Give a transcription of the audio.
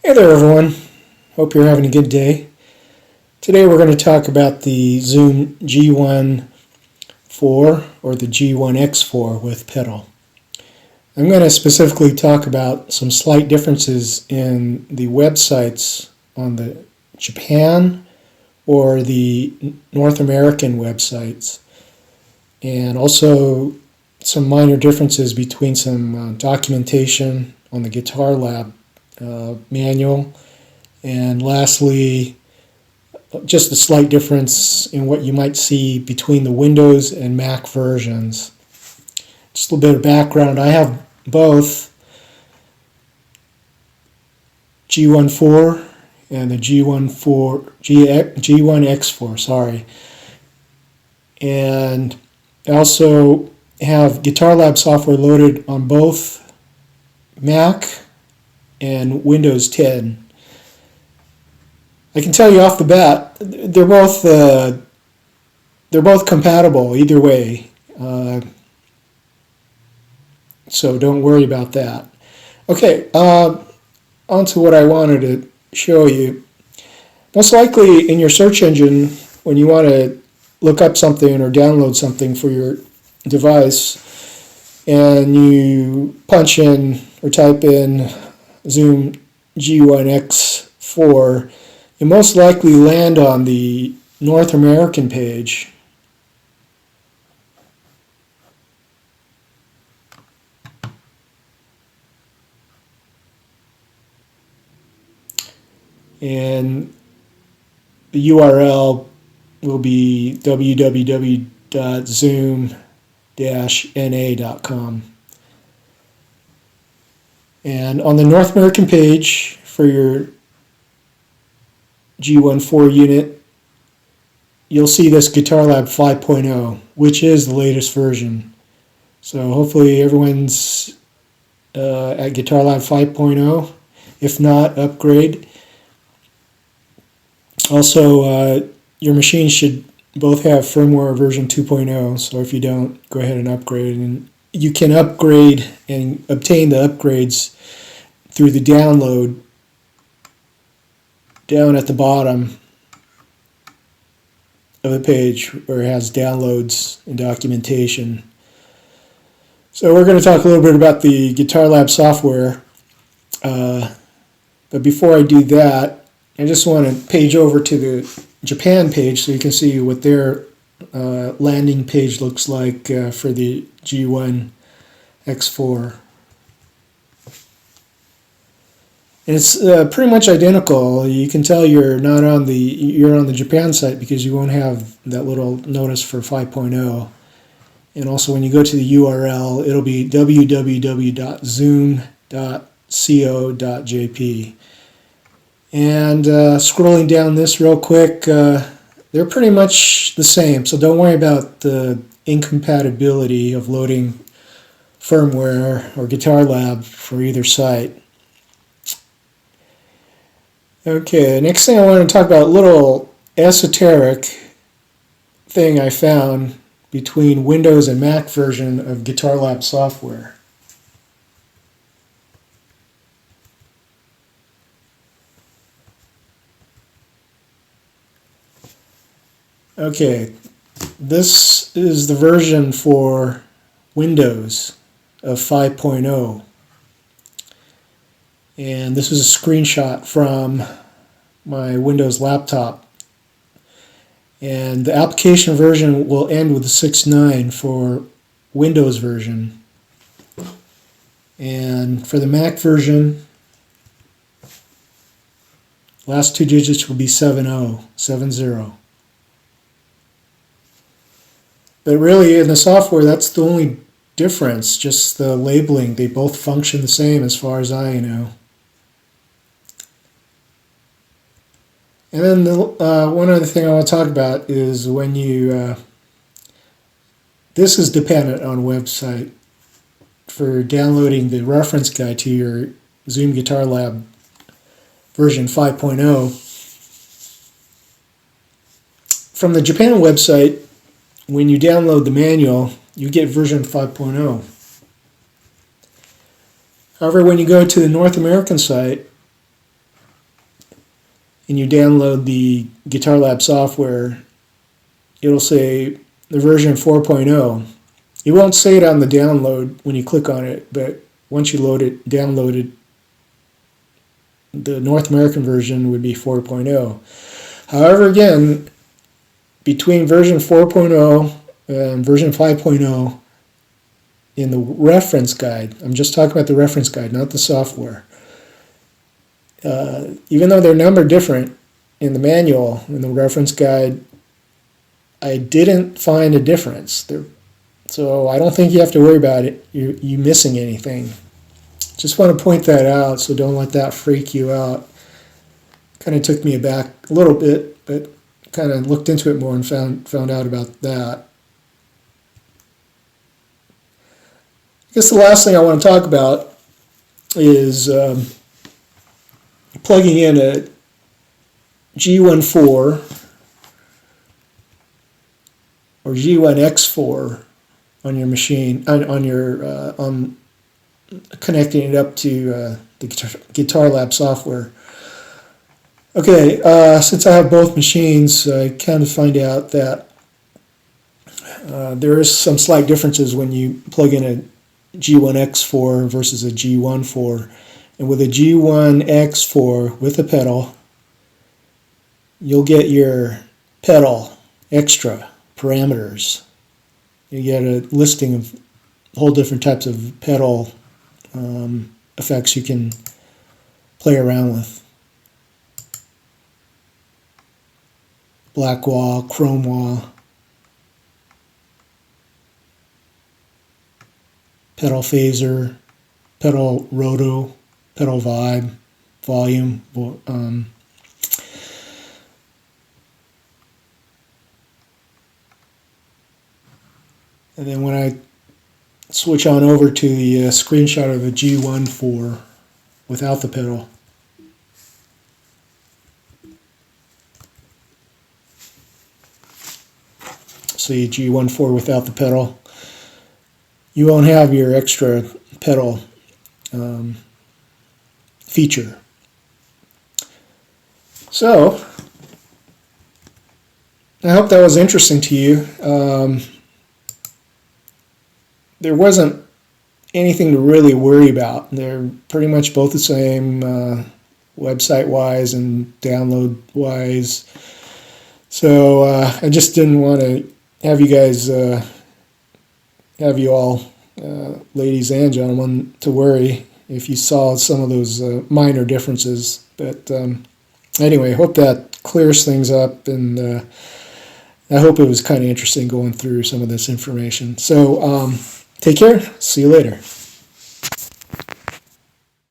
Hey there everyone, hope you're having a good day. Today we're going to talk about the Zoom G1 4 or the G1X 4 with pedal. I'm going to specifically talk about some slight differences in the websites on the Japan or the North American websites, and also some minor differences between some documentation on the Guitar Lab manual, and lastly just a slight difference in what you might see between the Windows and Mac versions. Just a little bit of background. I have both G1.4 and the G1X4, sorry. And I also have Guitar Lab software loaded on both Mac and Windows 10. I can tell you off the bat, they're both compatible either way, so don't worry about that. Okay, on to what I wanted to show you. Most likely in your search engine, when you want to look up something or download something for your device, and you punch in or type in Zoom G1X 4, you most likely land on the North American page. And the URL will be www.zoom-na.com. And on the North American page for your G1.4 unit, you'll see this Guitar Lab 5.0, which is the latest version. So hopefully everyone's at Guitar Lab 5.0. If not, upgrade. Also, your machine should both have firmware version 2.0, so if you don't, go ahead and upgrade. And you can upgrade and obtain the upgrades through the download down at the bottom of the page where it has downloads and documentation. So we're going to talk a little bit about the Guitar Lab software, but before I do that, I just want to page over to the Japan page so you can see what their landing page looks like for the G1X4. And it's pretty much identical. You can tell you're on the Japan site because you won't have that little notice for 5.0. And also when you go to the URL, it'll be www.zoom.co.jp. And scrolling down this real quick, they're pretty much the same, so don't worry about the incompatibility of loading firmware or Guitar Lab for either site. Okay, next thing I want to talk about, a little esoteric thing I found between Windows and Mac version of Guitar Lab software. Okay, this is the version for Windows of 5.0. And this is a screenshot from my Windows laptop. And the application version will end with 6.9 for Windows version. And for the Mac version, last two digits will be 70. But really, in the software, that's the only difference, just the labeling. They both function the same as far as I know. And then one other thing I want to talk about is when you, this is dependent on website for downloading the reference guide to your Zoom Guitar Lab version 5.0. From the Japan website, when you download the manual, you get version 5.0. However, when you go to the North American site, and you download the Guitar Lab software, it'll say the version 4.0. It won't say it on the download when you click on it, but once you download it, the North American version would be 4.0. However, again, between version 4.0 and version 5.0, in the reference guide, I'm just talking about the reference guide, not the software. Even though they're numbered different in the manual, in the reference guide, I didn't find a difference. So I don't think you have to worry about it. You missing anything. Just want to point that out, so don't let that freak you out. Kind of took me aback a little bit, but kind of looked into it more and found out about that. I guess the last thing I want to talk about is plugging in a G1.4 or G1X4 on your machine, on connecting it up to the Guitar Lab software. Okay, since I have both machines, I kind of find out that there is some slight differences when you plug in a G1X4 versus a G1.4. And with a G1X4 with a pedal, you'll get your pedal extra parameters. You get a listing of whole different types of pedal effects you can play around with. Black wah, chrome wah, pedal phaser, pedal roto, pedal vibe, volume, and then when I switch on over to the screenshot of the G1.4 without the pedal, see G1.4 without the pedal, you won't have your extra pedal feature. So I hope that was interesting to you. There wasn't anything to really worry about. They're pretty much both the same website-wise and download-wise. So I just didn't want to have you guys, have you all, ladies and gentlemen, to worry if you saw some of those minor differences. But anyway, I hope that clears things up, and I hope it was kind of interesting going through some of this information. So take care. See you later.